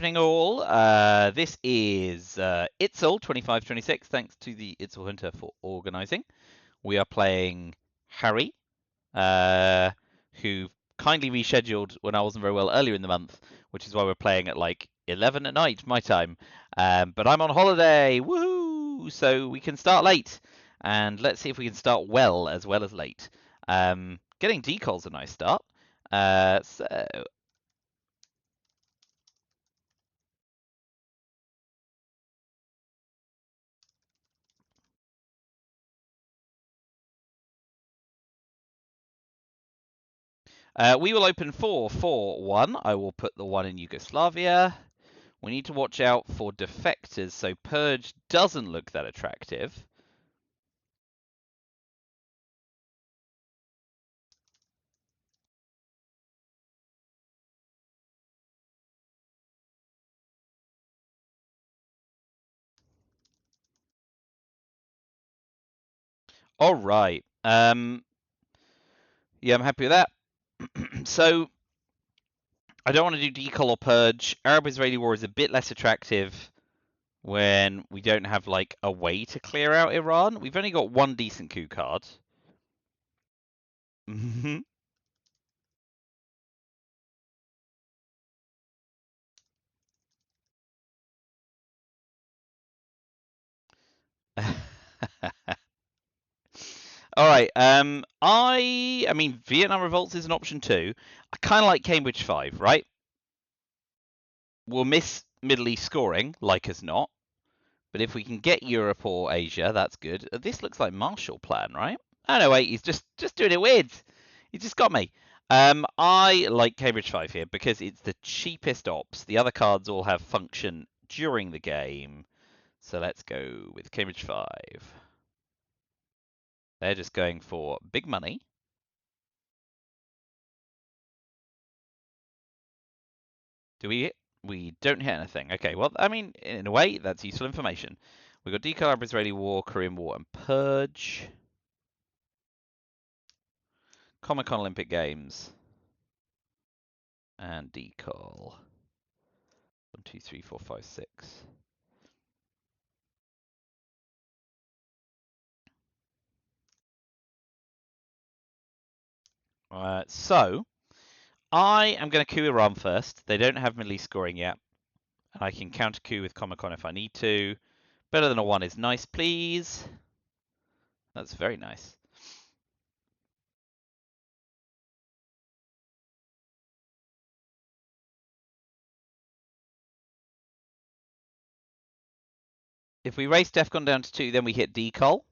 evening, all. This is ITSL 2526. Thanks to the ITSL Hunter for organising. We are playing Harry, who kindly rescheduled when I wasn't very well earlier in the month, which is why we're playing at like 11 at night, my time. But I'm on holiday, woohoo! So we can start late, and let's see if we can start well as late. Getting decal's a nice start. So we will open 4-4-1. I will put the 1 in Yugoslavia. We need to watch out for defectors, so Purge doesn't look that attractive. All right. Yeah, I'm happy with that. So I don't want to do Decal or Purge. Arab-Israeli war is a bit less attractive when we don't have like a way to clear out Iran. We've only got one decent coup card. All right. I mean, Vietnam Revolts is an option too. I kind of like Cambridge 5, right? We'll miss Middle East scoring, like as not. But if we can get Europe or Asia, that's good. This looks like Marshall Plan, right? Oh no, wait, he's just doing it weird. He just got me. I like Cambridge 5 here because it's the cheapest ops. The other cards all have function during the game. So let's go with Cambridge 5. They're just going for big money. Do we hit? We don't hit anything. Okay, well, I mean, in a way, that's useful information. We've got Decal, Arab-Israeli War, Korean War, and Purge. Comic-Con Olympic Games. And Decal. 1, 2, 3, 4, 5, 6. So, I am going to coup Iran first. They don't have Middle East scoring yet. And I can counter coup with Comic-Con if I need to. Better than a 1 is nice, please. That's very nice. If we race Defcon down to 2, then we hit Decal.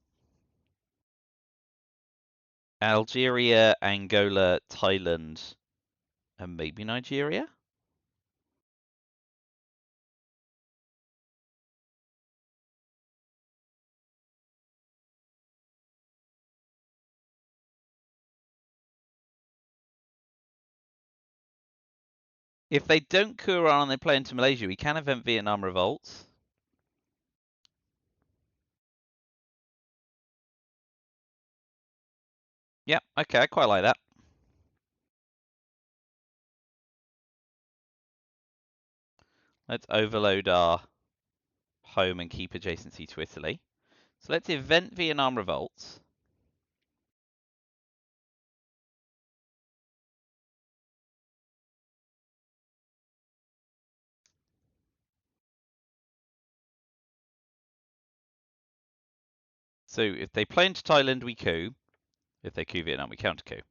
Algeria, Angola, Thailand, and maybe Nigeria? If they don't coup Iran and they play into Malaysia, we can event Vietnam revolts. Yep, okay, I quite like that. Let's overload our home and keep adjacency to Italy. So let's event Vietnam revolts. So if they play into Thailand, we coup. If they coup Vietnam, we counter coup.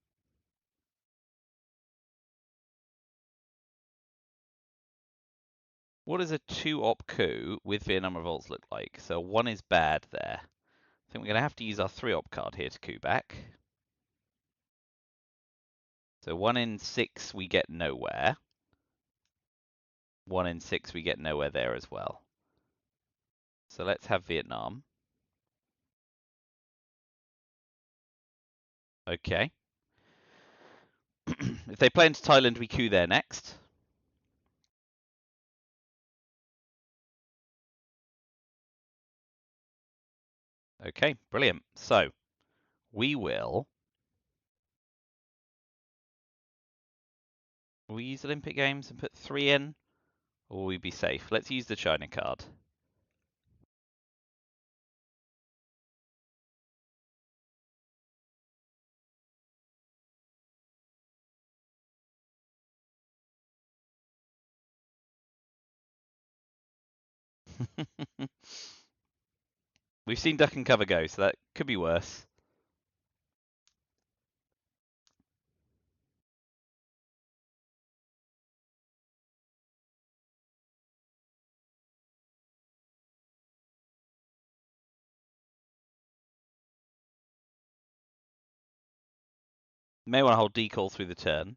What does a 2-op coup with Vietnam revolts look like? So 1 is bad there. I think we're going to have to use our 3-op card here to coup back. So 1 in 6 we get nowhere. 1 in 6 we get nowhere there as well. So let's have Vietnam. Okay. If they play into Thailand, we coup there next. Okay, brilliant. So we will use Olympic Games and put 3 in, Or will we be safe? Let's use the China card. We've seen duck and cover go, so that could be worse. May want to hold decall through the turn.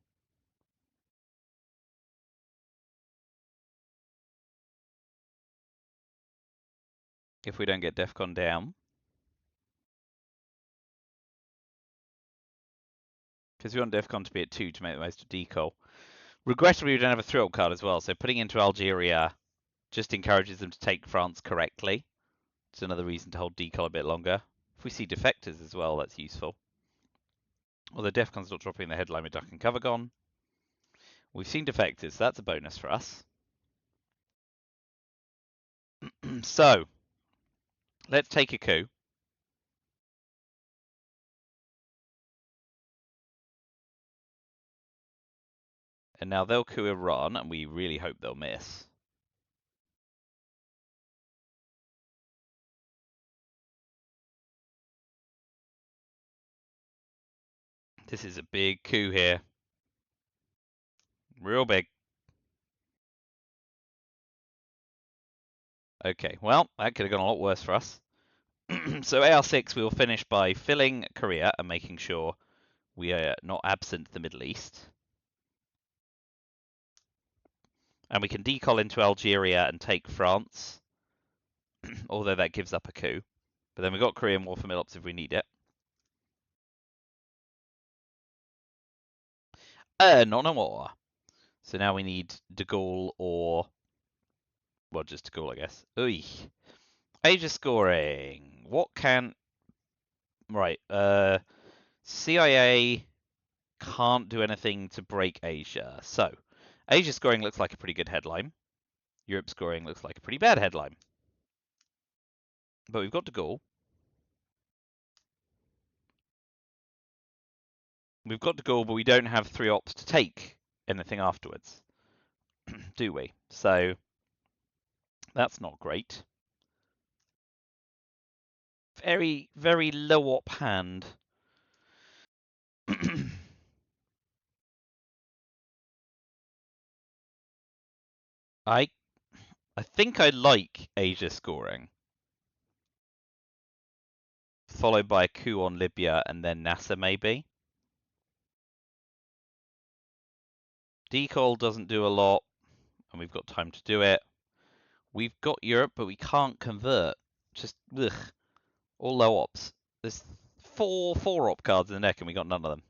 If we don't get Defcon down. Because we want Defcon to be at 2 to make the most of decall. Regrettably, we don't have a 3-up card as well, so putting into Algeria just encourages them to take France correctly. It's another reason to hold decall a bit longer. If we see defectors as well, that's useful. Although Defcon's not dropping the headline with duck and cover gone. We've seen defectors, so that's a bonus for us. So, let's take a coup. And now they'll coup Iran, and we really hope they'll miss. This is a big coup here. Real big. Okay, well, that could have gone a lot worse for us. So AR6 we will finish by filling Korea and making sure we are not absent the Middle East. And we can decall into Algeria and take France, although that gives up a coup. But then we've got Korean War for Milops if we need it. Not no more. So now we need De Gaulle or... Well, just De Gaulle, I guess. Oy. Asia scoring. What can... Right. CIA can't do anything to break Asia. So, Asia scoring looks like a pretty good headline. Europe scoring looks like a pretty bad headline. But we've got De Gaulle. We've got De Gaulle, but we don't have 3 ops to take anything afterwards. Do we? So, that's not great. Very, very low op hand. I think I like Asia scoring. Followed by a coup on Libya and then Nasser maybe. Decall doesn't do a lot, and we've got time to do it. We've got Europe, but we can't convert. Just, ugh. All low ops. There's four op cards in the deck, and we got none of them.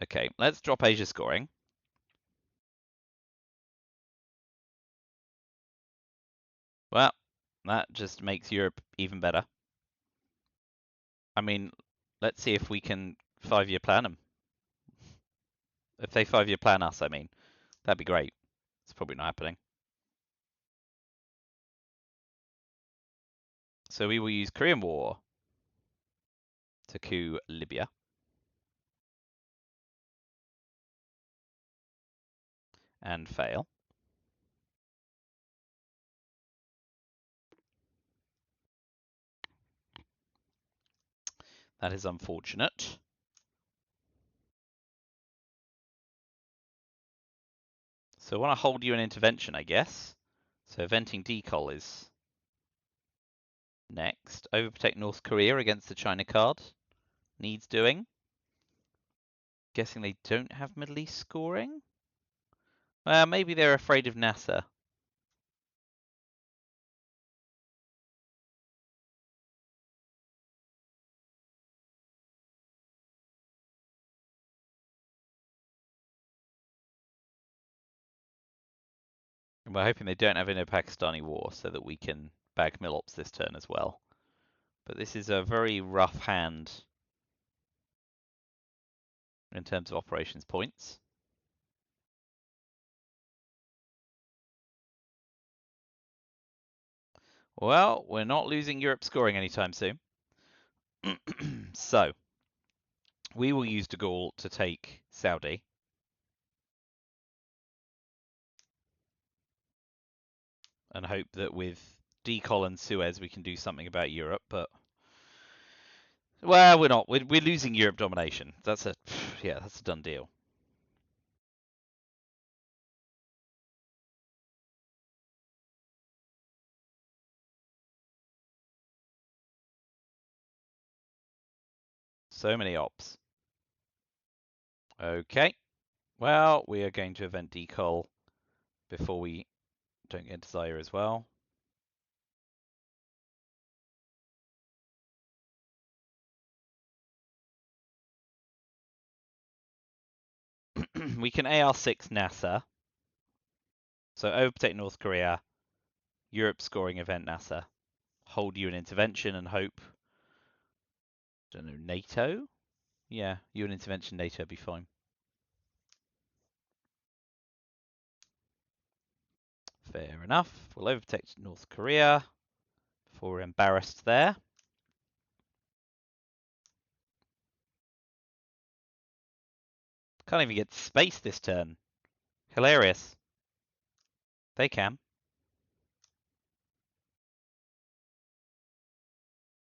Okay, let's drop Asia scoring. Well, that just makes Europe even better. I mean, let's see if we can 5-year plan them. If they 5-year plan us, I mean. That'd be great. It's probably not happening. So we will use Korean War to coup Libya. And fail. That is unfortunate. So I want to hold you an intervention, I guess. So venting decall is next. Overprotect North Korea against the China card. Needs doing. Guessing they don't have Middle East scoring? Well, maybe they're afraid of Nasser. And we're hoping they don't have Indo-Pakistani war so that we can bag Milops this turn as well. But this is a very rough hand in terms of operations points. Well, we're not losing Europe scoring anytime soon. So, we will use de Gaulle to take Saudi. And hope that with Decol and Suez we can do something about Europe, but well, we're not. We're losing Europe domination. That's a that's a done deal. So many ops. Okay. Well, we are going to event Decol before we don't get into Zaire as well. We can AR6 NASA. So overprotect North Korea, Europe scoring event NASA, hold UN intervention and hope. Don't know, NATO? Yeah, UN intervention NATO would be fine. Fair enough. We'll overprotect North Korea before we're embarrassed there. Can't even get space this turn. Hilarious. They can.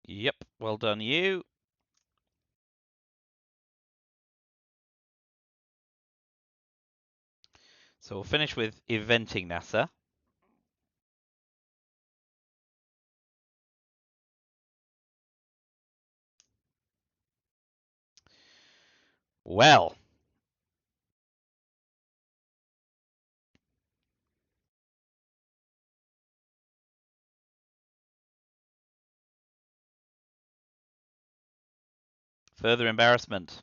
Yep, well done you. So we'll finish with eventing NASA. Well. Further embarrassment.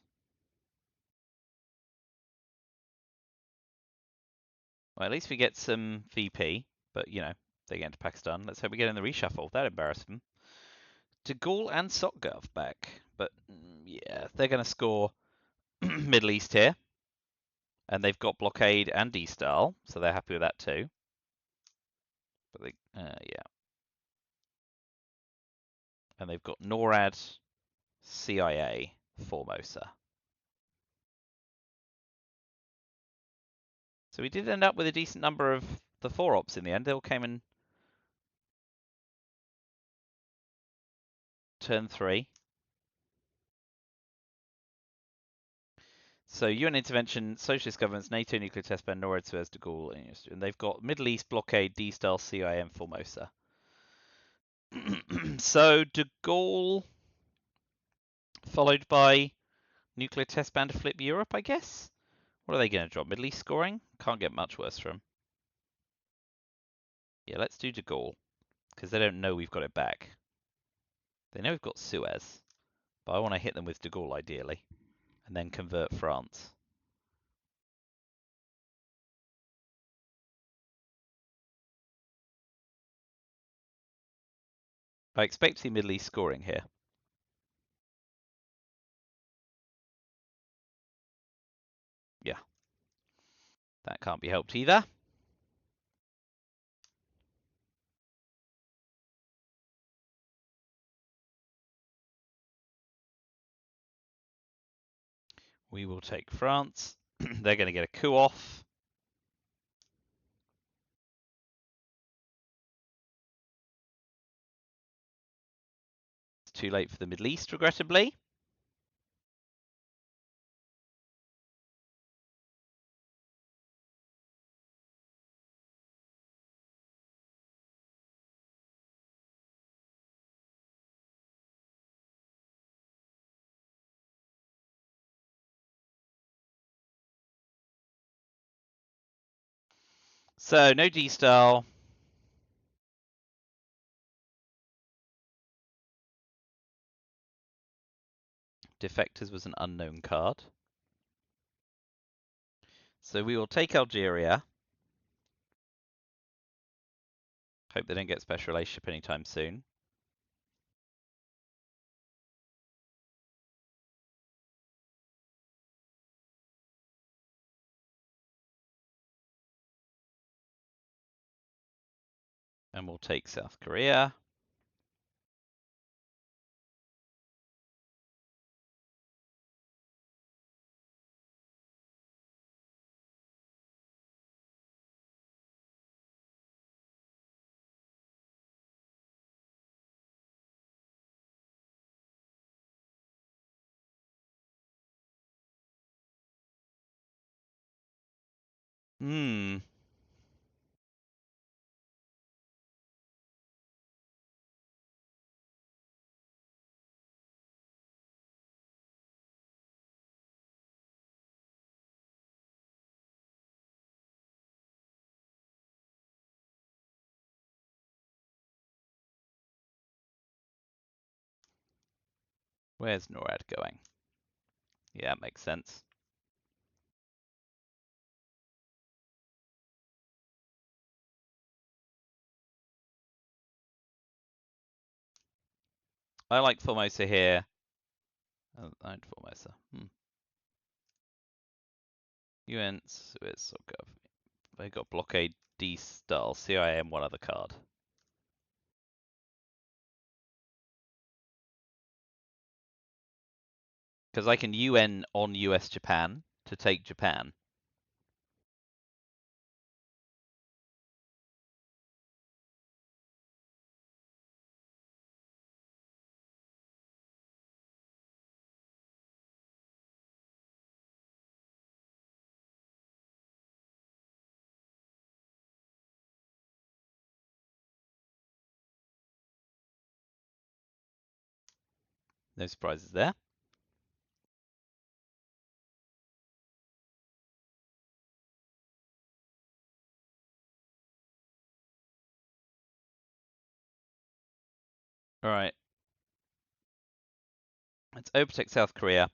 Well, at least we get some VP, but you know, they get into Pakistan. Let's hope we get in the reshuffle. That embarrassed them. De Gaulle and Sotgov back, but yeah, they're going to score Middle East here. And they've got blockade and D-style, so they're happy with that too. But they, yeah. And they've got NORAD, CIA, Formosa. So we did end up with a decent number of the 4 ops in the end. They all came in turn 3. So UN intervention, socialist governments, NATO nuclear test ban, NORAD, Suez, de Gaulle, and they've got Middle East blockade, D-style, CIA, and Formosa. So de Gaulle, followed by nuclear test ban to flip Europe, I guess. What are they going to drop? Middle East scoring? Can't get much worse from. Yeah, let's do de Gaulle, because they don't know we've got it back. They know we've got Suez, but I want to hit them with de Gaulle ideally, and then convert France. I expect to see Middle East scoring here. Yeah. That can't be helped either. We will take France. They're going to get a coup off. It's too late for the Middle East, regrettably. So, no D-style. Defectors was an unknown card. So we will take Algeria. Hope they don't get special relationship anytime soon. And we'll take South Korea. Hmm. Where's NORAD going? Yeah, makes sense. I like Formosa here. I like Formosa. UN, Suez, or Gov. They got blockade D style, CIA, and one other card. Because I can UN on US Japan to take Japan. No surprises there. All right. Let's overtake South Korea.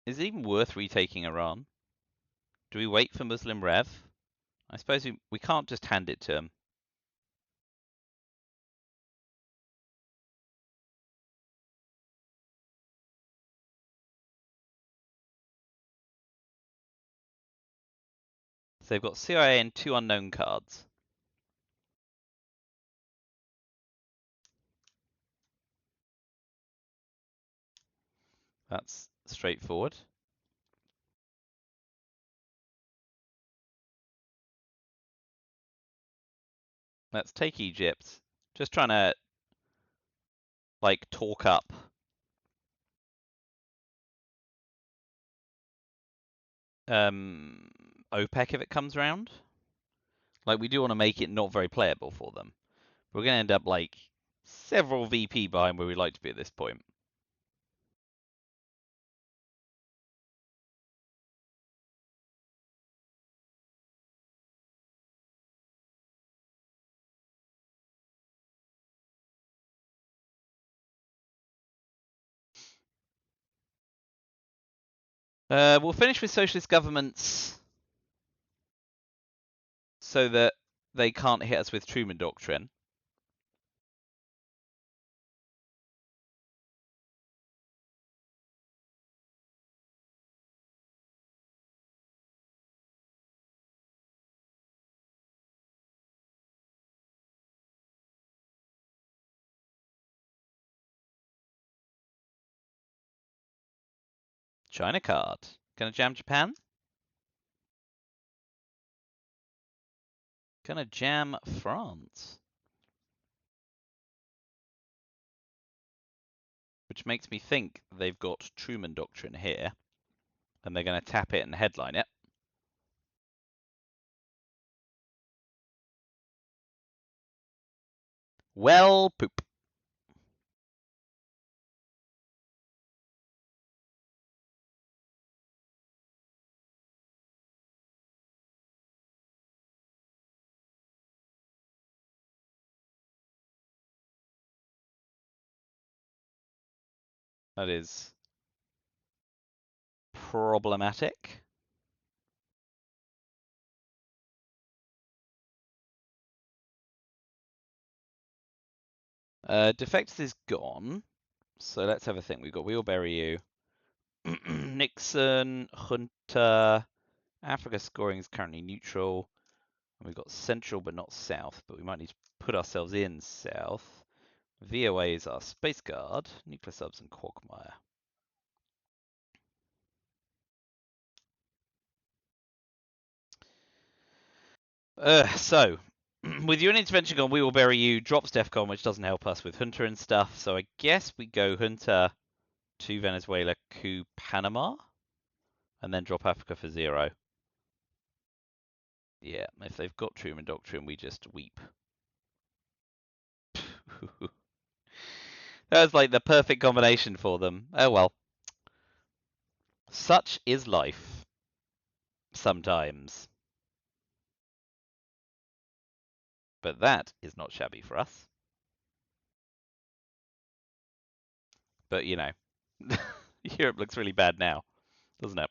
Is it even worth retaking Iran? Do we wait for Muslim Rev? I suppose we can't just hand it to him. So they've got CIA and 2 unknown cards. That's straightforward. Let's take Egypt. Just trying to, like, talk up OPEC if it comes around. Like, we do want to make it not very playable for them. We're going to end up, like, several VP behind where we'd like to be at this point. We'll finish with socialist governments so that they can't hit us with Truman Doctrine. China card. Gonna jam Japan? Gonna jam France. Which makes me think they've got Truman Doctrine here. And they're gonna tap it and headline it. Well, poop. That is problematic. Defectors is gone. So let's have a think. We've got Wheelberry U. Nixon, Junta. Africa scoring is currently neutral. And we've got central but not south. But we might need to put ourselves in south. VOA is our Space Guard. Nuclear subs and Quagmire. So, with your intervention gone, we will bury you. Drops DEFCON, which doesn't help us with Hunter and stuff. So I guess we go Hunter to Venezuela, coup Panama, and then drop Africa for 0. Yeah, if they've got Truman Doctrine, we just weep. That was like the perfect combination for them. Oh well. Such is life. Sometimes. But that is not shabby for us. But, you know, Europe looks really bad now, doesn't it?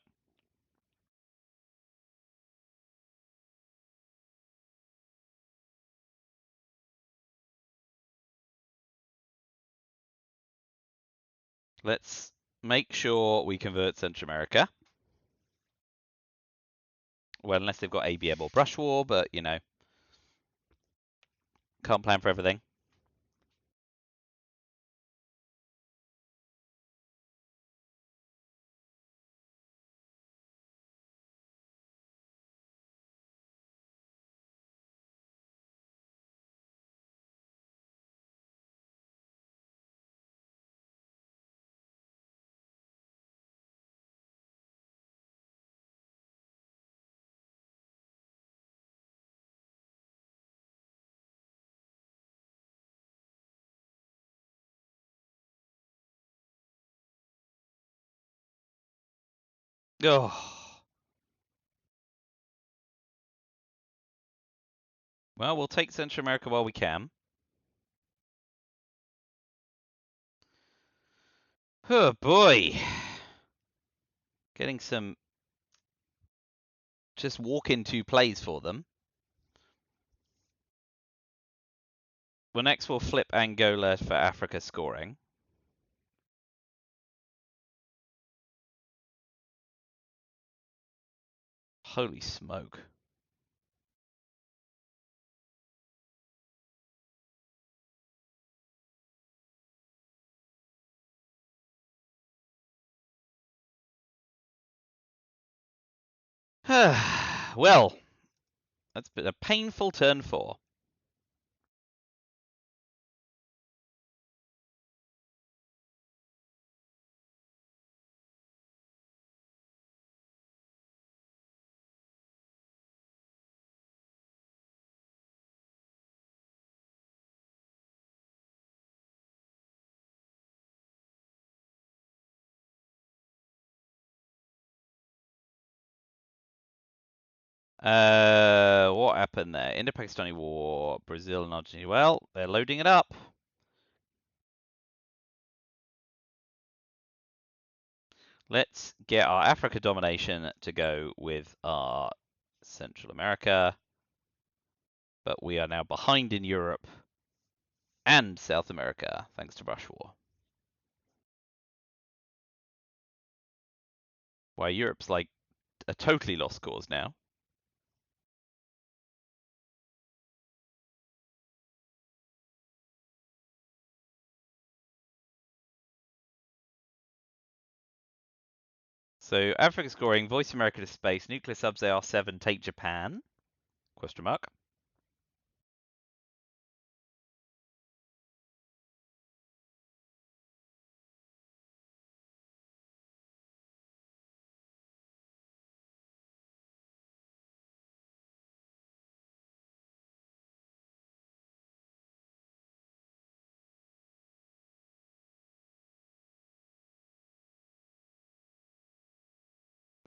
Let's make sure we convert Central America. Well, unless they've got ABM or Brush War, but, you know, can't plan for everything. Oh. Well, we'll take Central America while we can. Oh, boy. Getting some just walk into plays for them. Well, next we'll flip Angola for Africa scoring. Holy smoke. Well, that's been a painful turn 4. What happened there? Indo-Pakistani War, Brazil and Argentina. Well, they're loading it up. Let's get our Africa domination to go with our Central America. But we are now behind in Europe and South America, thanks to Brush War. Why, Europe's like a totally lost cause now. So Africa scoring, Voice America to space, nuclear subs AR7, take Japan? Question mark.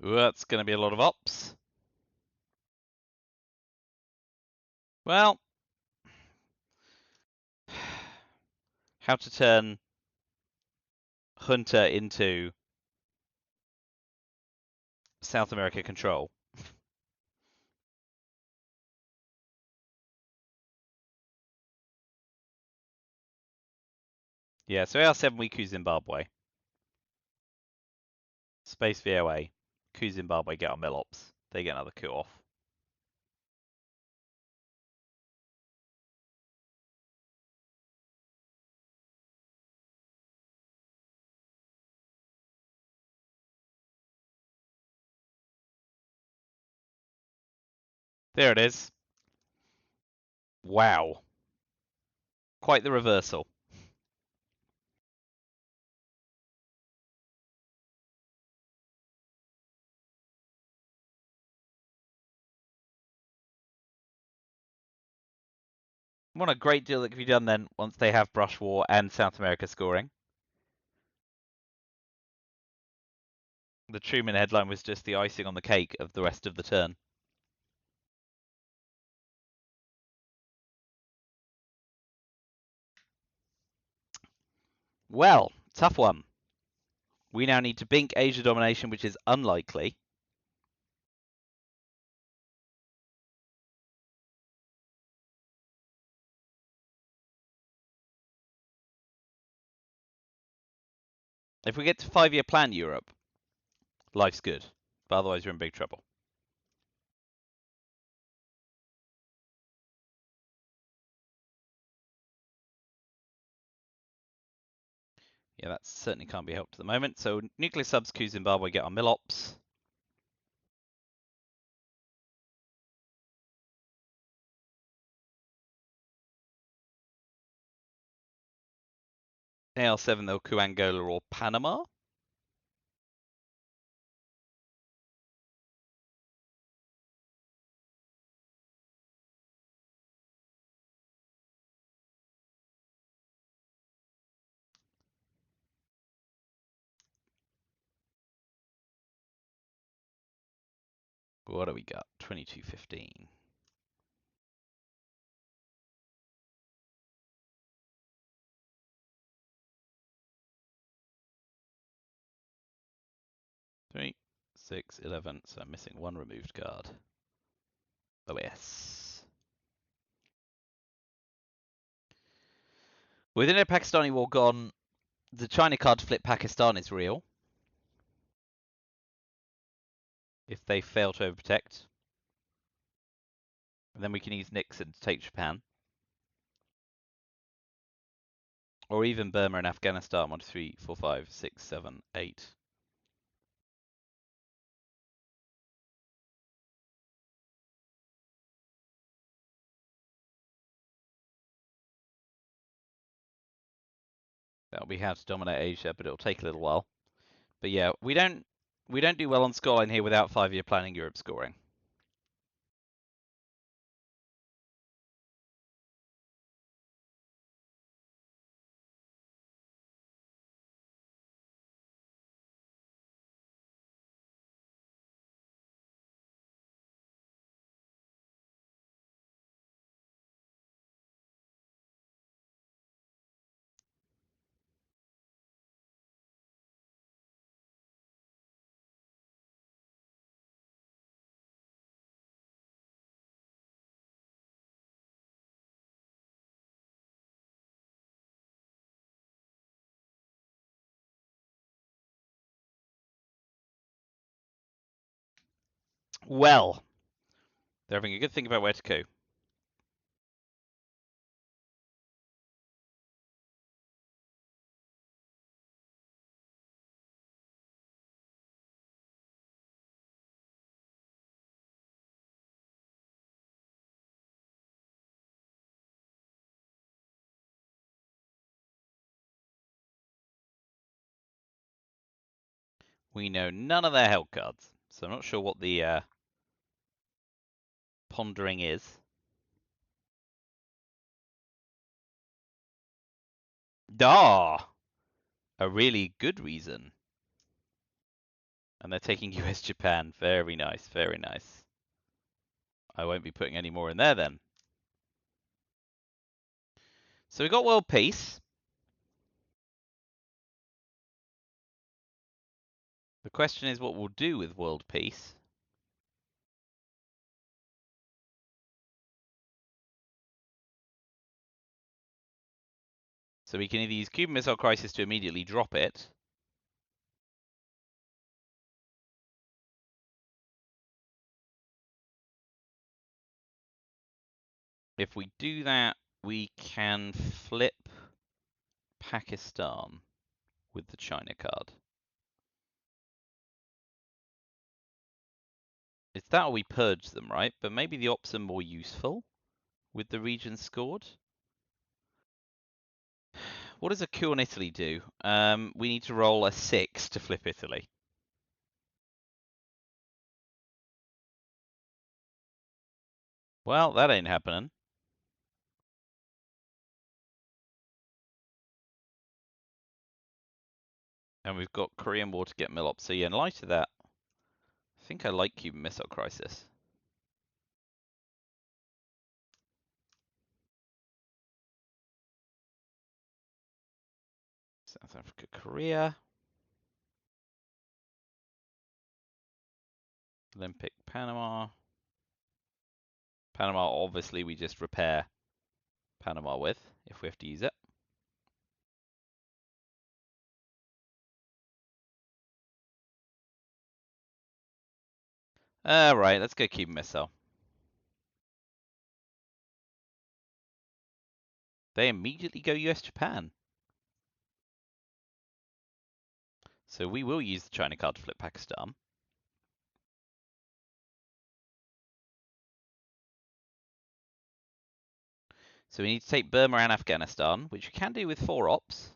Ooh, that's going to be a lot of ops. Well, how to turn Hunter into South America control. Yeah, so AR7 we coup Zimbabwe. Space VOA. Coup Zimbabwe, get our Millops. They get another coup off. There it is. Wow. Quite the reversal. What a great deal that could be done then once they have Brush War and South America scoring. The Truman headline was just the icing on the cake of the rest of the turn. Well, tough one. We now need to bink Asia domination, which is unlikely. If we get to 5-year plan Europe, life's good. But otherwise, you're in big trouble. Yeah, that certainly can't be helped at the moment. So nuclear subs, coup Zimbabwe, get our Milops. AL7, they'll coup Angola or Panama. What do we got? 2215. Three, 6, 11. So I'm missing one removed card. OS. With Indo-Pakistani war gone, the China card to flip Pakistan is real. If they fail to overprotect. And then we can use Nixon to take Japan. Or even Burma and Afghanistan. 1, 2, 3, 4, 5, 6, 7, 8. That'll be how to dominate Asia, but it'll take a little while. But yeah, we don't do well on scoreline here without 5-year planning Europe scoring. Well, they're having a good think about where to coup. We know none of their held cards, so I'm not sure what the pondering is. Ah, a really good reason. And they're taking US Japan. Very nice, very nice. I won't be putting any more in there then. So we got world peace. The question is what we'll do with world peace. So we can either use Cuban Missile Crisis to immediately drop it. If we do that, we can flip Pakistan with the China card. It's that or we purge them, right? But maybe the ops are more useful. with the regions scored. What does a coup on Italy do? We need to roll a 6 to flip Italy. Well, that ain't happening. And we've got Korean War to get Millop. So yeah, in light of that, I think I like Cuban Missile Crisis. South Africa, Korea. Olympic, Panama. Panama, obviously, we just repair Panama with, if we have to use it. Right, let's go Cuban Missile. They immediately go US-Japan. So we will use the China card to flip Pakistan. So we need to take Burma and Afghanistan, which we can do with 4 ops.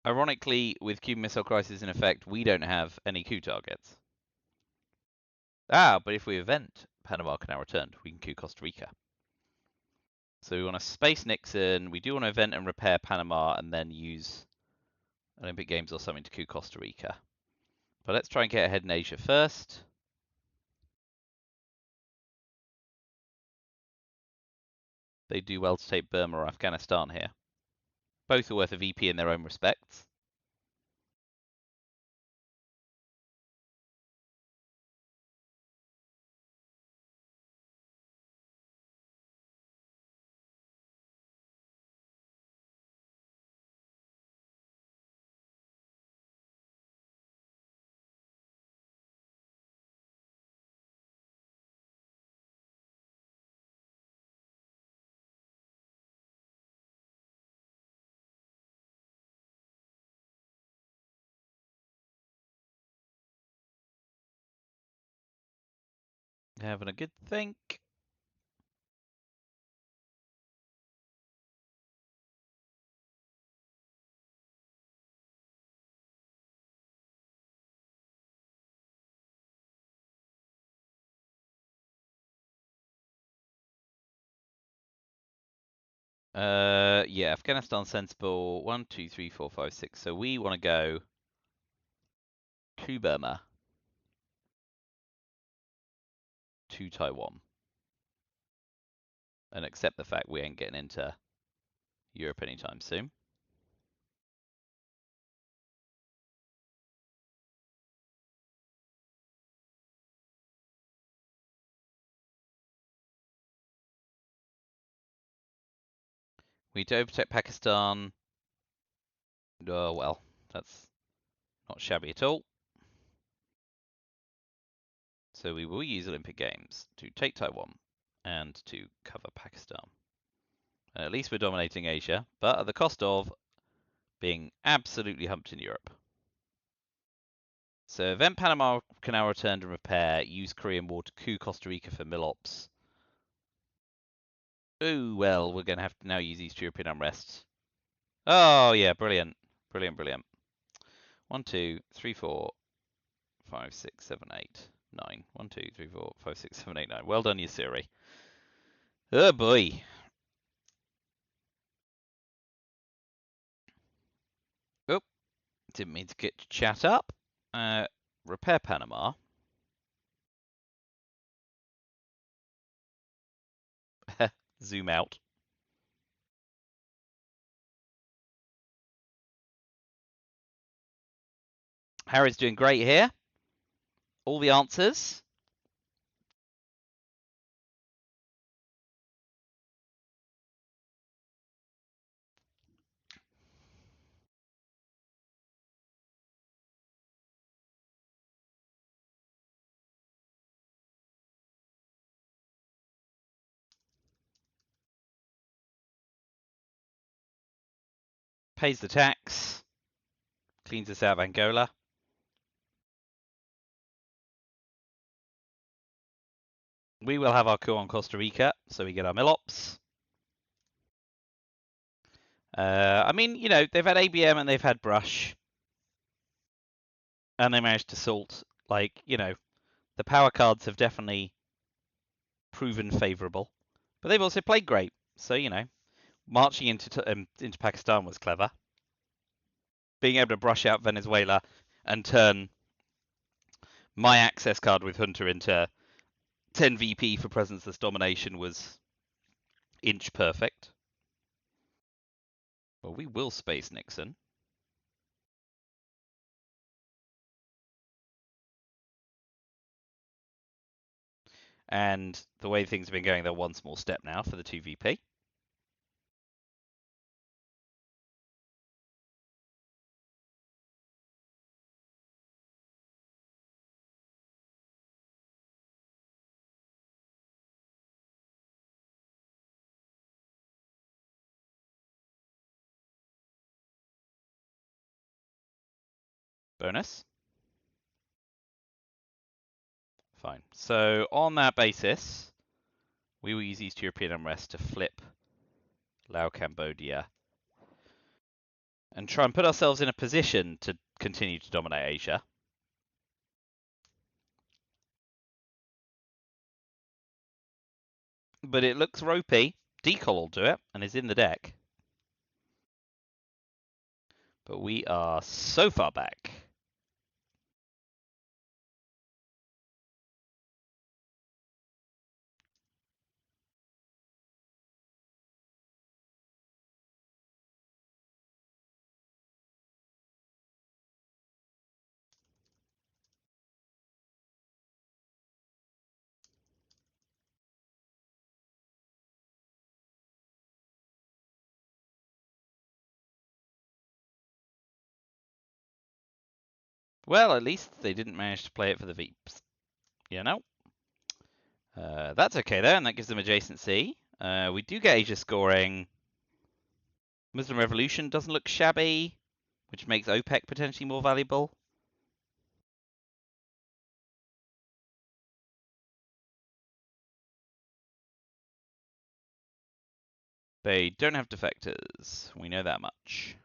Ironically, with Cuban Missile Crisis in effect, we don't have any coup targets. But if we event Panama Canal returned, we can coup Costa Rica. So we want to space Nixon, we do want to event and repair Panama, and then use Olympic Games or something to coup Costa Rica. But let's try and get ahead in Asia first. They do well to take Burma or Afghanistan here. Both are worth a VP in their own respects. Having a good think. Yeah, Afghanistan sensible. 1, 2, 3, 4, 5, 6. So we want to go to Burma, to Taiwan, and accept the fact we ain't getting into Europe anytime soon. We need to overtake Pakistan. Well, that's not shabby at all. So we will use Olympic Games to take Taiwan and to cover Pakistan. At least we're dominating Asia, but at the cost of being absolutely humped in Europe. So event Panama Canal returned and repair. Use Korean War to coup Costa Rica for Milops. Oh, well, we're going to have to now use East European unrest. Oh, yeah, brilliant. Brilliant, brilliant. 1, 2, 3, 4, 5, 6, 7, 8, 9. 1, 2, 3, 4, 5, 6, 7, 8, 9. Well done, Yasiri. Oh, boy. Oh, didn't mean to get to chat up. Repair Panama. Zoom out. Harry's doing great here. All the answers. pays the tax, cleans us out of Angola. We will have our coup on Costa Rica, so we get our MilOps. I mean, you know, they've had ABM and they've had Brush, and they managed to salt. Like, you know, the power cards have definitely proven favourable, but they've also played great. So, you know, marching into Pakistan was clever. Being able to brush out Venezuela and turn my access card with Hunter into 10 VP for presenceless domination was inch perfect. Well, we will space Nixon. And the way things have been going, they're one small step now for the 2 VP. Bonus. Fine. So on that basis, we will use East European unrest to flip Lao Cambodia and try and put ourselves in a position to continue to dominate Asia. But it looks ropey. Decol will do it and is in the deck. But we are so far back. Well, at least they didn't manage to play it for the Veeps. You know? That's okay though, and that gives them adjacency. We do get Asia scoring. Muslim Revolution doesn't look shabby, which makes OPEC potentially more valuable. They don't have defectors. We know that much.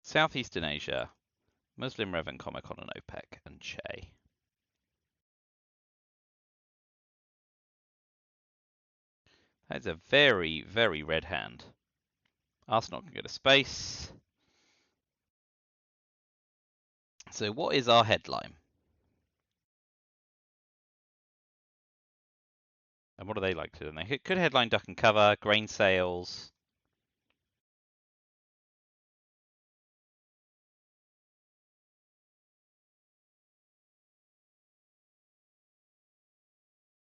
Southeastern Asia, Muslim Rev and Comic-Con and OPEC and Che. That's a very, very red hand. Arsenal can go to space. So what is our headline? And what do they like to do? They could headline duck and cover, grain sales.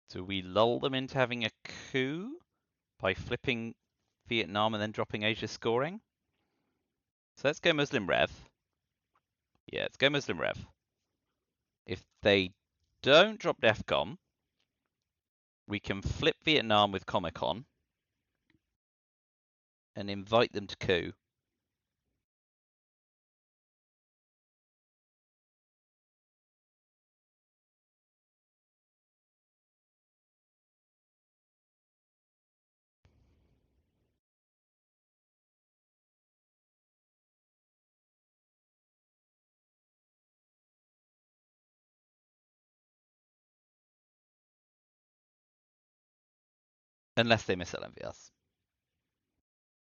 So we lull them into having a coup by flipping Vietnam and then dropping Asia scoring. So let's go Muslim Rev. Yeah, let's go Muslim Rev. If they don't drop DEFCON, we can flip Vietnam with Comic-Con and invite them to coup. Unless they miss-LMV us.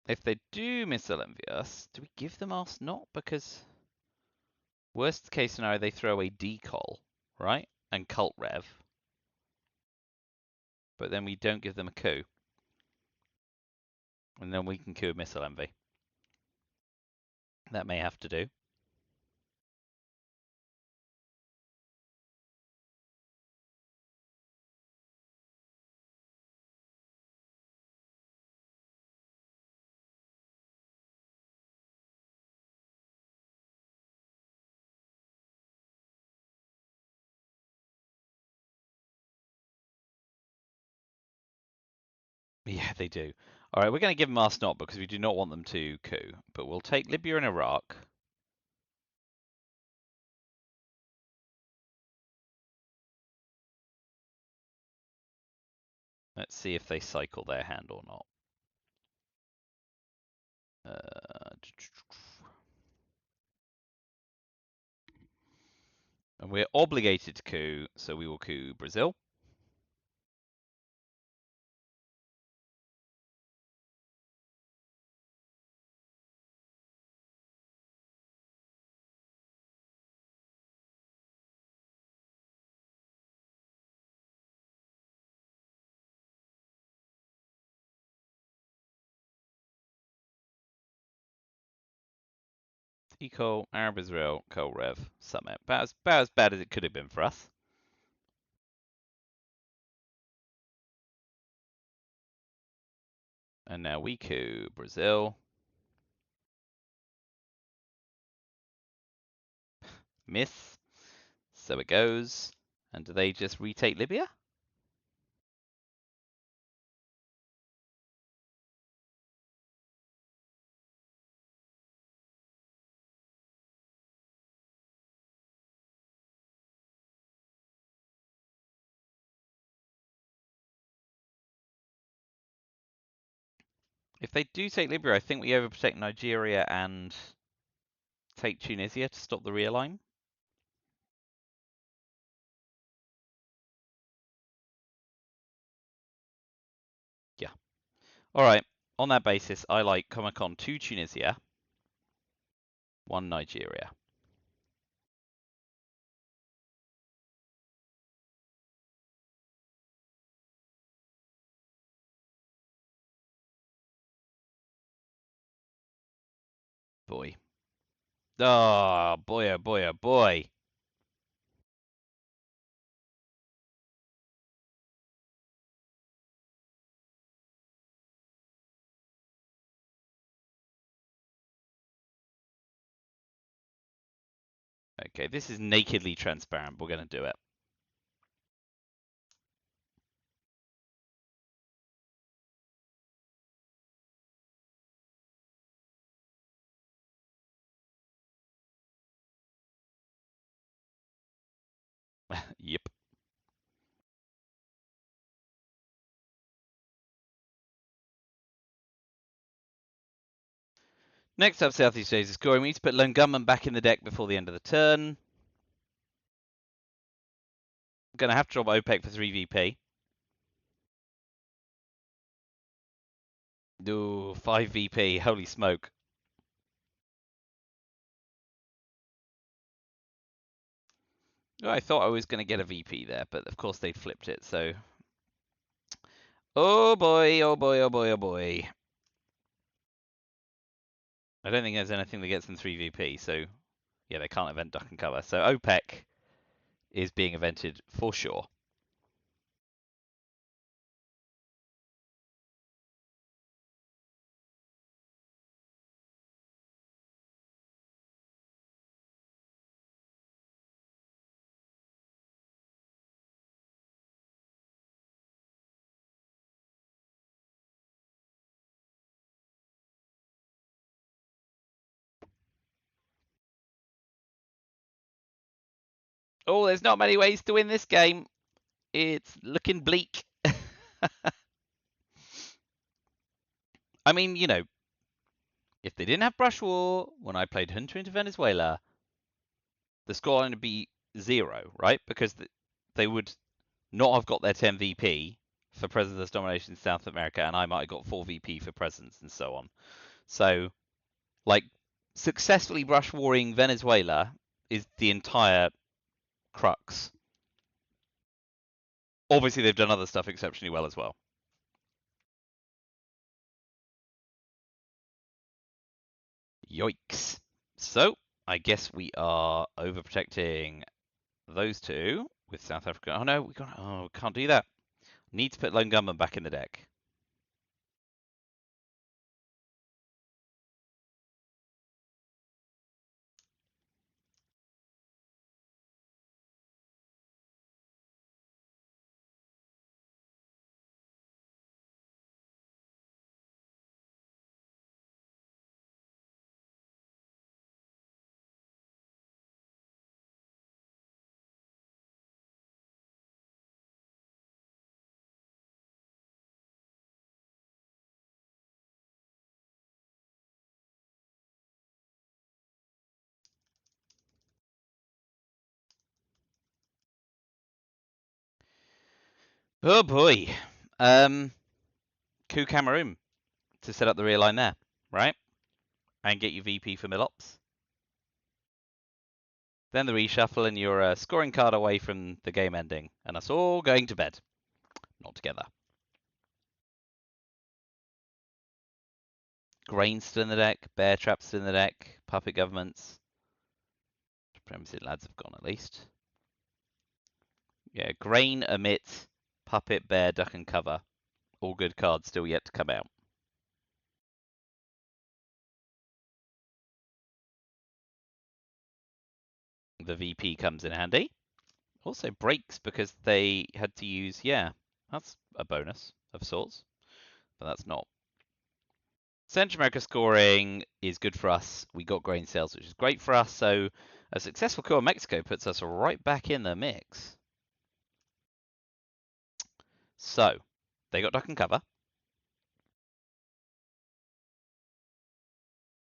If they do miss-LMV us, do we give them Ars not? Because worst case scenario, they throw a decol, right? And cult rev. But then we don't give them a coup. And then we can coup a miss-LMV. That may have to do. Yeah, they do. All right, we're going to give them our snot because we do not want them to coup. But we'll take Libya and Iraq. Let's see if they cycle their hand or not. And we're obligated to coup, so we will coup Brazil. Eco, Arab Israel, Co-Rev, Summit. About as bad as it could have been for us. And now we coup Brazil. Miss. So it goes. And do they just retake Libya? If they do take Libya, I think we overprotect Nigeria and take Tunisia to stop the realign. Yeah. All right. On that basis, I like Comecon 2 Tunisia, 1 Nigeria. Boy. Oh, boy, oh boy, oh boy. Okay, this is nakedly transparent. We're going to do it. Yep. Next up, Southeast Asia scoring. We need to put Lone Gunman back in the deck before the end of the turn. I'm going to have to drop OPEC for 3 VP. Ooh, 5 VP. Holy smoke. Oh, I thought I was going to get a VP there, but of course they flipped it, so... Oh boy, oh boy, oh boy, oh boy. I don't think there's anything that gets them 3 VP, so... Yeah, they can't event duck and cover. So OPEC is being evented for sure. Oh, there's not many ways to win this game. It's looking bleak. I mean, you know, if they didn't have Brush War when I played Hunter into Venezuela, the score would be 0, right? Because they would not have got their 10 VP for President's domination in South America, and I might have got 4 VP for Presidents and so on. So, like, successfully brush warring Venezuela is the entire crux. Obviously, they've done other stuff exceptionally well as well. Yikes. So, I guess we are overprotecting those two with South Africa. Oh no, we can't do that. Need to put Lone Gunman back in the deck. Oh boy. Coup Cameroon to set up the rear line there, right? And get your VP for Milops. Then the reshuffle, and you're a scoring card away from the game ending, and us all going to bed. Not together. Grain still in the deck, Bear Trap still in the deck, Puppet Governments. Supremacy Lads have gone at least. Yeah, Grain, Emit, Puppet, Bear, Duck and Cover. All good cards still yet to come out. The VP comes in handy. Also breaks because they had to use, yeah, that's a bonus of sorts, but that's not. Central America scoring is good for us. We got grain sales, which is great for us. So a successful coup on Mexico puts us right back in the mix. So they got Duck and Cover,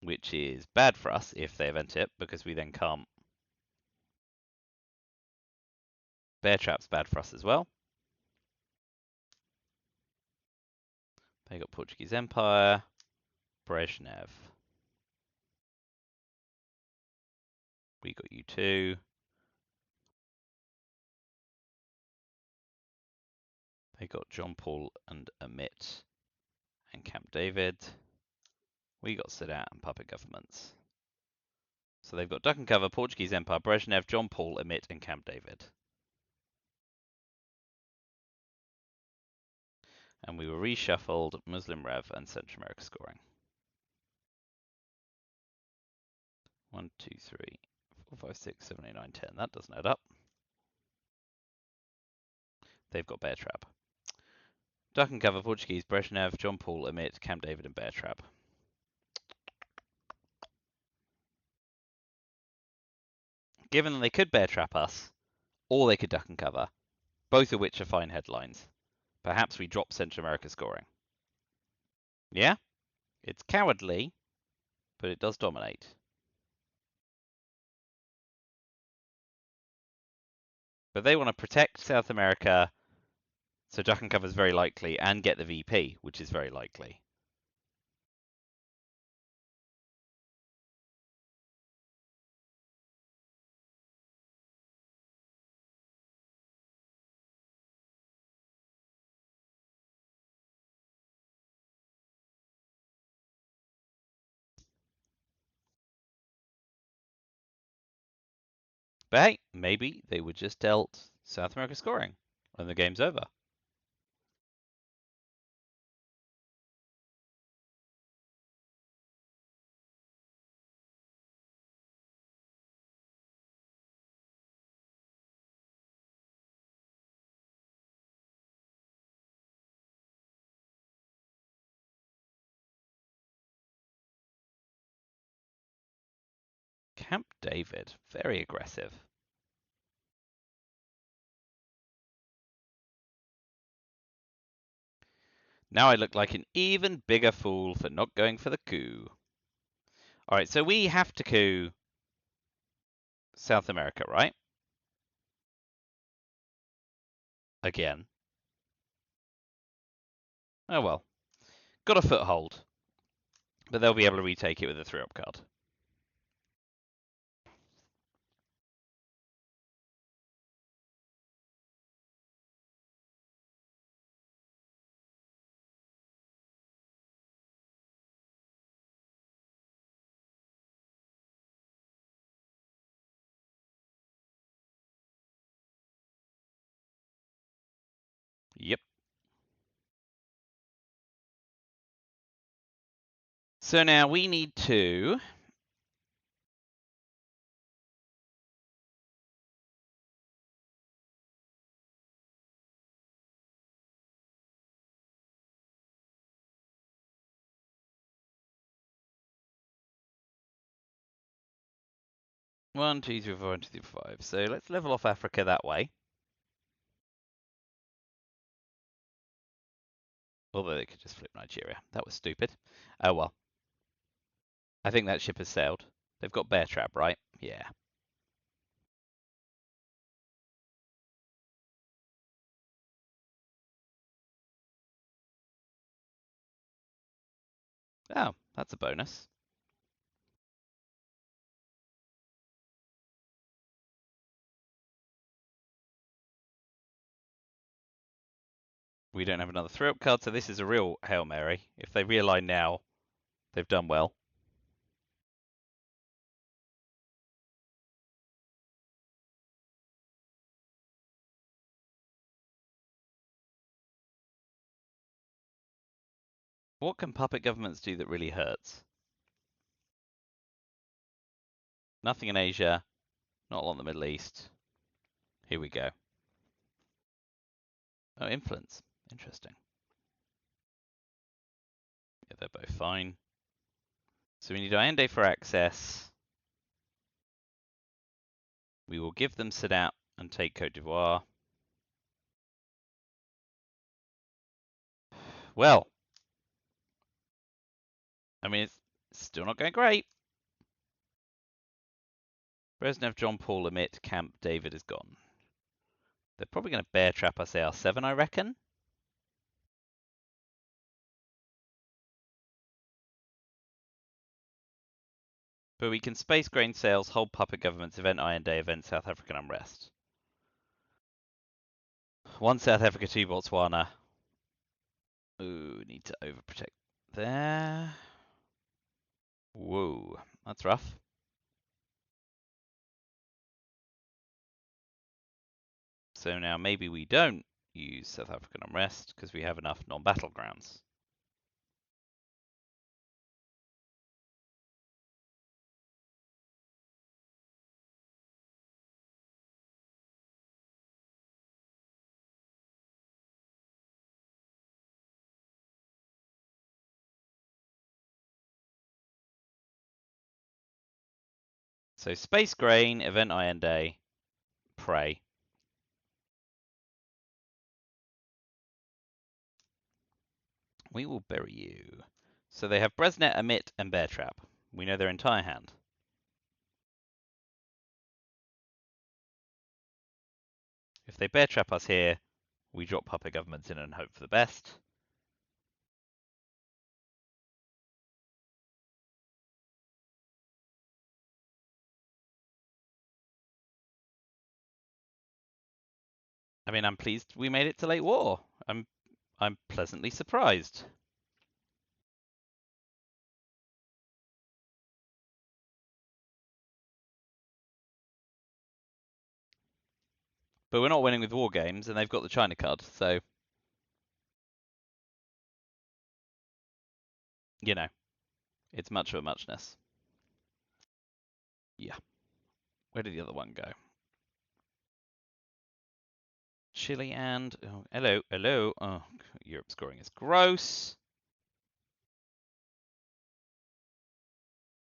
which is bad for us if they event it, because we then can't. Bear Trap's bad for us as well. They got Portuguese Empire, Brezhnev. We got you too. They got John Paul and Amit and Camp David. We got Sadat and Puppet Governments. So they've got Duck and Cover, Portuguese Empire, Brezhnev, John Paul, Amit, and Camp David. And we were reshuffled Muslim Rev and Central America scoring. 1, 2, 3, 4, 5, 6, 7, 8, 9, 10. That doesn't add up. They've got Bear Trap. Duck and Cover, Portuguese, Brezhnev, John Paul, Amit, Camp David, and Bear Trap. Given that they could Bear Trap us, or they could Duck and Cover, both of which are fine headlines, perhaps we drop Central America scoring. Yeah? It's cowardly, but it does dominate. But they want to protect South America, so Duck and Cover is very likely, and get the VP, which is very likely. But hey, maybe they were just dealt South America scoring, and the game's over. Camp David, very aggressive. Now I look like an even bigger fool for not going for the coup. Alright, so we have to coup South America, right? Again. Oh well. Got a foothold. But they'll be able to retake it with a 3-up card. Yep. So now we need to... One, two, three, four, 1, 2, 3, 4, 5. So let's level off Africa that way. Although they could just flip Nigeria. That was stupid. Oh well. I think that ship has sailed. They've got Bear Trap, right? Yeah. Oh, that's a bonus. We don't have another throw-up card, so this is a real Hail Mary. If they realign now, they've done well. What can puppet governments do that really hurts? Nothing in Asia, not a lot in the Middle East. Here we go. Oh, influence. Interesting. Yeah, they're both fine. So we need Allende for access. We will give them Sadat and take Cote d'Ivoire. Well, I mean, it's still not going great. Brezhnev, John Paul, Amit, Camp, David is gone. They're probably going to bear trap us AR7, I reckon. But we can space grain sales, hold puppet governments, event IND, event South African unrest. One South Africa, two Botswana. Ooh, need to overprotect there. Whoa, that's rough. So now maybe we don't use South African unrest because we have enough non-battlegrounds. So space grain, event IND, pray. We will bury you. So they have Brezhnev, Amit, and Bear Trap. We know their entire hand. If they Bear Trap us here, we drop puppet governments in and hope for the best. I mean, I'm pleased we made it to late war. I'm pleasantly surprised. But we're not winning with war games, and they've got the China card, so you know, it's much of a muchness. Yeah. Where did the other one go? Chile and oh, hello. Oh, Europe scoring is gross.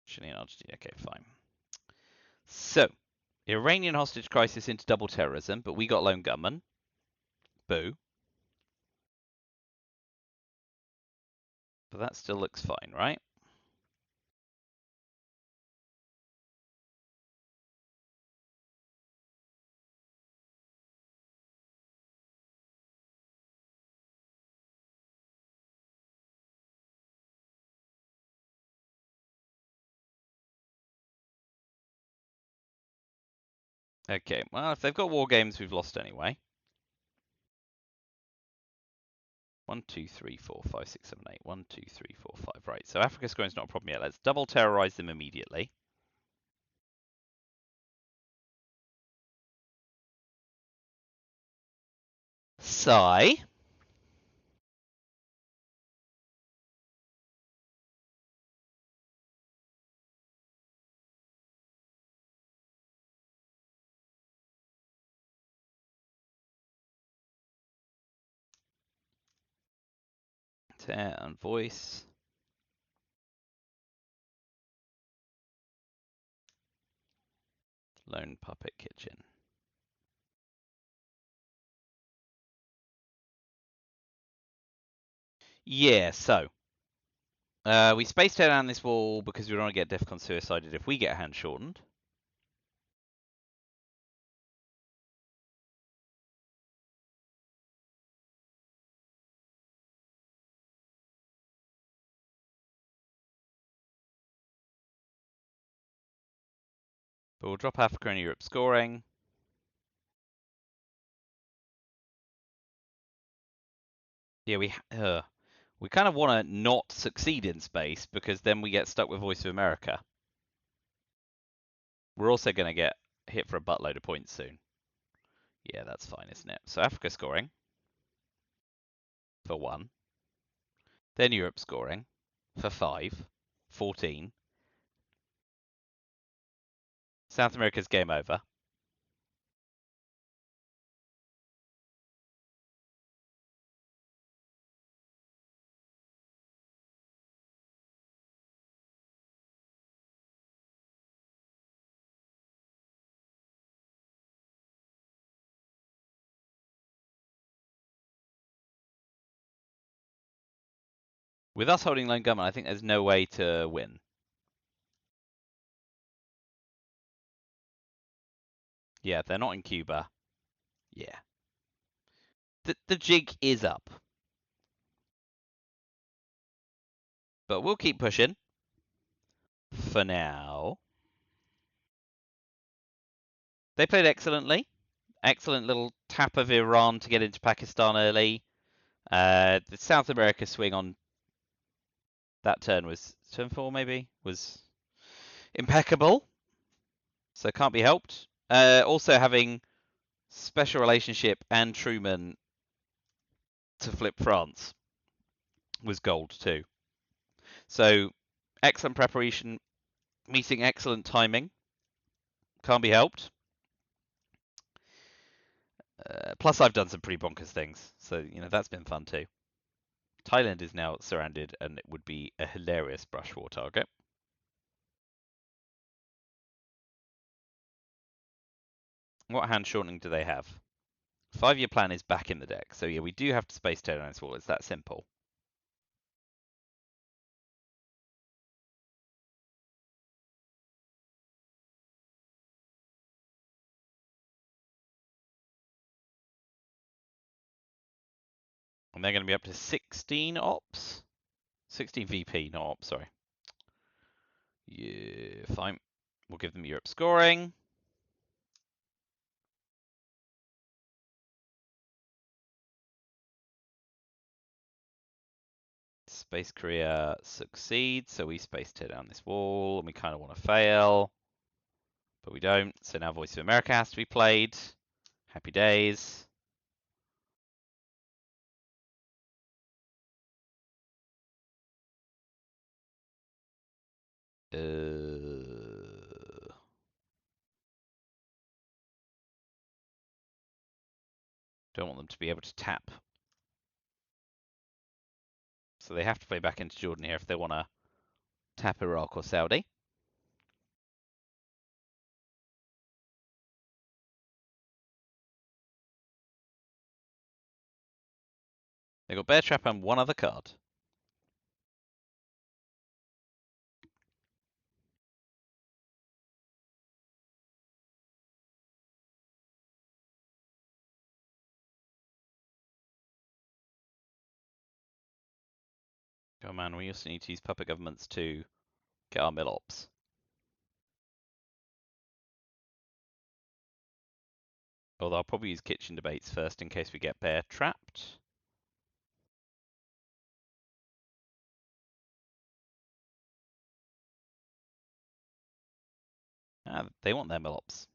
Chile and Argentina. Okay, fine. So, Iranian hostage crisis into double terrorism, but we got lone gunman. Boo. But that still looks fine, right? Okay, well, if they've got war games, we've lost anyway. 1, 2, 3, 4, 5, 6, 7, 8. 1, 2, 3, 4, 5. Right, so Africa scoring's not a problem yet. Let's double terrorize them immediately. Sigh. Tear and voice. Lone puppet kitchen. Yeah, so we spaced out on this wall because we don't want to get DEFCON suicided if we get hand shortened. But we'll drop Africa and Europe scoring. Yeah, we kind of want to not succeed in space because then we get stuck with Voice of America. We're also going to get hit for a buttload of points soon. Yeah, that's fine, isn't it? So Africa scoring for 1. Then Europe scoring for 5, 14. South America's game over. With us holding lone gunman, I think there's no way to win. Yeah, they're not in Cuba. Yeah. The jig is up. But we'll keep pushing. For now. They played excellently. Excellent little tap of Iran to get into Pakistan early. The South America swing on that turn was turn 4 maybe was impeccable. So can't be helped. Also having special relationship and Truman to flip France was gold too. So excellent preparation, meeting excellent timing. Can't be helped. Plus, I've done some pretty bonkers things, so that's been fun too. Thailand is now surrounded, and it would be a hilarious brush war target. What hand shortening do they have? 5-year plan is back in the deck, so yeah, we do have to space turn on this wall. It's that simple. And they're going to be up to 16 ops? 16 VP, not ops, sorry. Yeah, fine. We'll give them Europe scoring. Space Korea succeeds, so we space tear down this wall, and we kind of want to fail. But we don't, so now Voice of America has to be played. Happy days. Don't want them to be able to tap. So they have to play back into Jordan here if they want to tap Iraq or Saudi. They've got Bear Trap and one other card. Oh man, we also need to use puppet governments to get our mill ops. Although I'll probably use kitchen debates first in case we get bear trapped. They want their mill ops.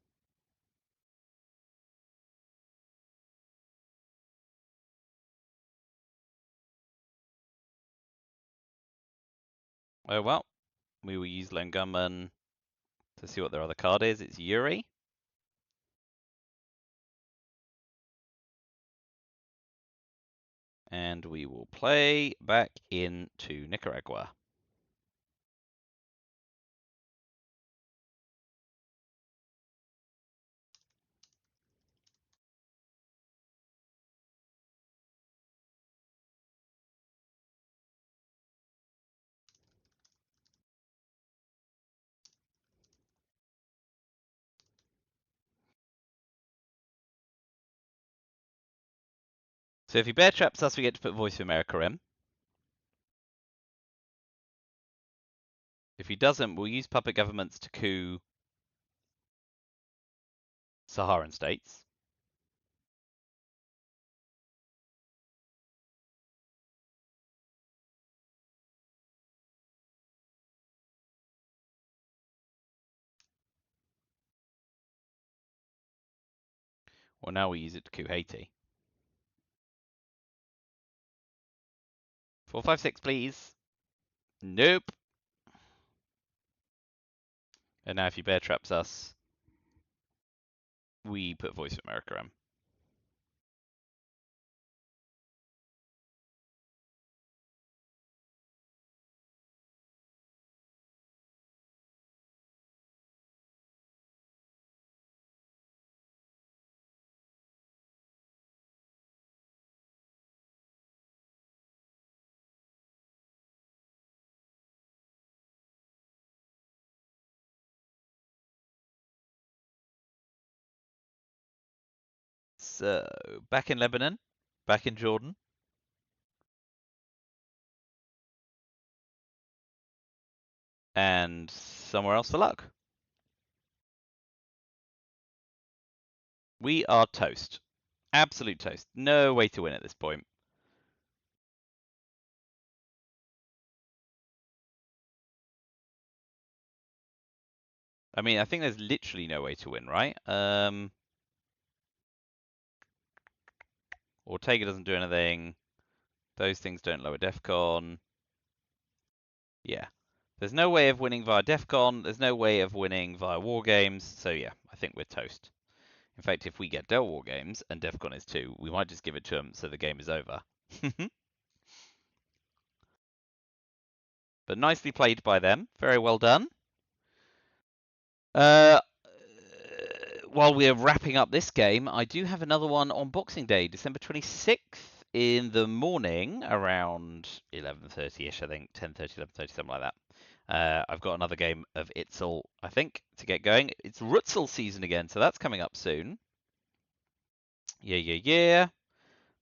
Oh well, we will use Lone Gunman to see what their other card is. It's Yuri. And we will play back into Nicaragua. So if he bear traps us, we get to put Voice of America in. If he doesn't, we'll use puppet governments to coup Saharan states. Well, now we use it to coup Haiti. 456, please. Nope. And now if he bear traps us, we put Voice of America on. So, back in Lebanon, back in Jordan. And somewhere else for luck. We are toast. Absolute toast. No way to win at this point. I mean, I think there's literally no way to win, right? Ortega doesn't do anything. Those things don't lower DEFCON. Yeah. There's no way of winning via DEFCON. There's no way of winning via War Games. So yeah, I think we're toast. In fact, if we get Dell War Games and DEFCON is 2, we might just give it to them so the game is over. But nicely played by them. Very well done. While we're wrapping up this game, I do have another one on Boxing Day, December 26th in the morning, around 11:30ish, I think, 10:30, 11:30, something like that. I've got another game of ITSL, I think, to get going. It's Rutzel season again, so that's coming up soon. Yeah.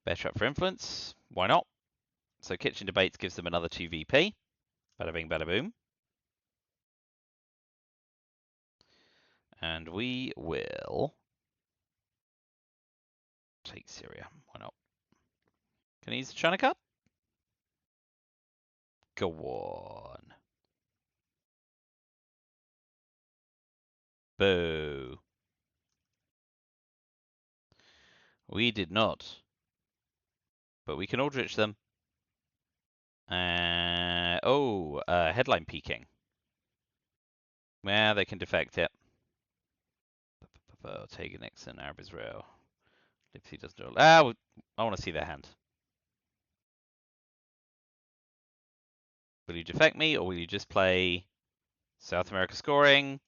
Bear trap for influence. Why not? So Kitchen Debates gives them another 2 VP. Bada bing, bada boom. And we will take Syria. Why not? Can I use the China card? Go on. Boo. We did not. But we can Aldrich them. Headline peeking. Yeah, they can defect it. Ortega, Nixon, Arab Israel. Lipsy doesn't do it. I want to see their hand. Will you defect me, or will you just play South America scoring?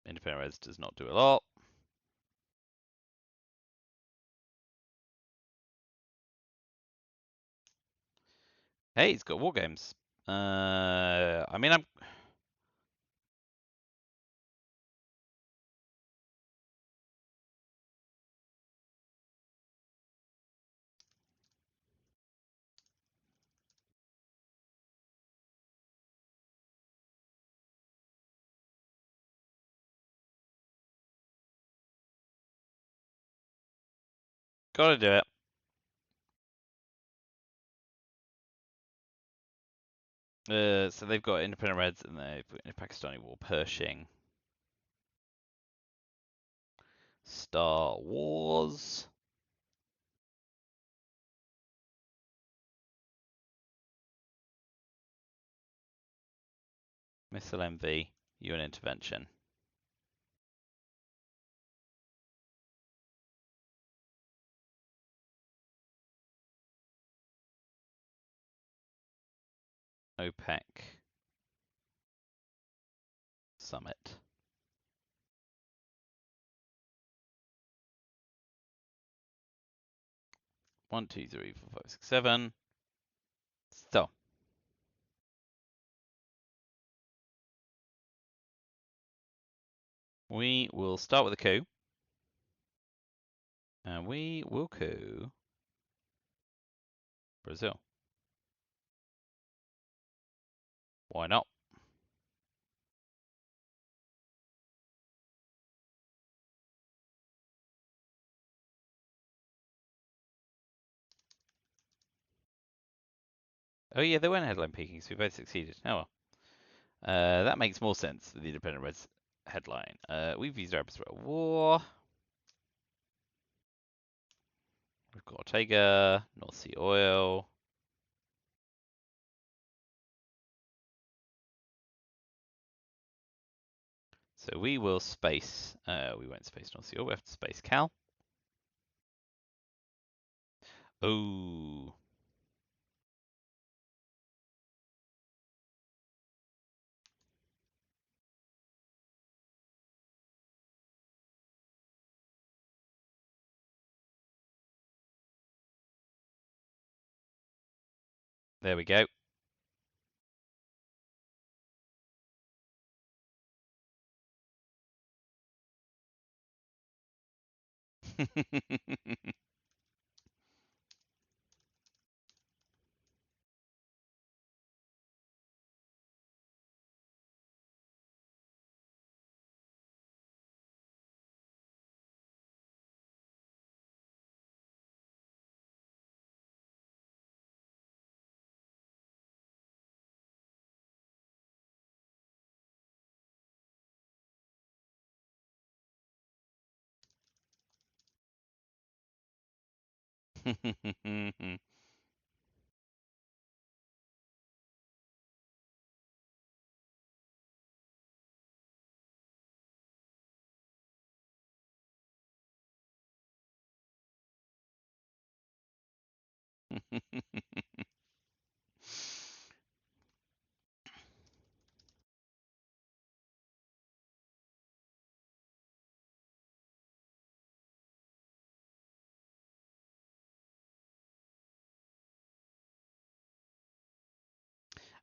Independent Res does not do a lot. Hey, he's got War Games. I mean, I'm... Gotta do it. So they've got Independent Reds and they've got Pakistani War Pershing. Star Wars. Missile Envy. UN Intervention. OPEC. Summit. 1, 2, 3, 4, 5, 6, 7. So. We will start with a coup. And we will coup Brazil. Why not? Oh yeah, they weren't headline peaking, so we both succeeded. Oh well. That makes more sense than the Independent Red's headline. We've used our episode of war. We've got Ortega, North Sea Oil. So we will space. We won't space North Sea Oil. We have to space Cal. Oh. There we go.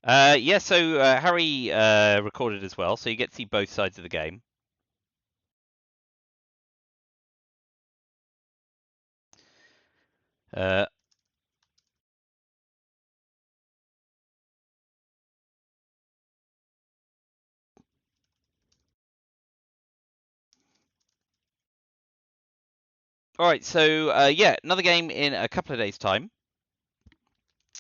Yeah, so Harry recorded as well, so you get to see both sides of the game. Uh, all right, so yeah, another game in a couple of days' time.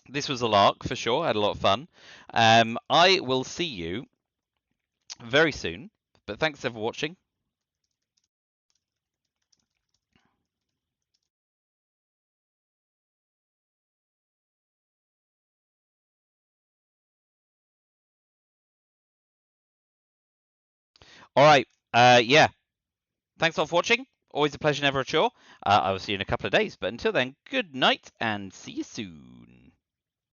This was a lark for sure. I had a lot of fun. I will see you very soon. But thanks for watching. All right. Yeah. Thanks a lot for watching. Always a pleasure, never a chore. I will see you in a couple of days. But until then, good night and see you soon.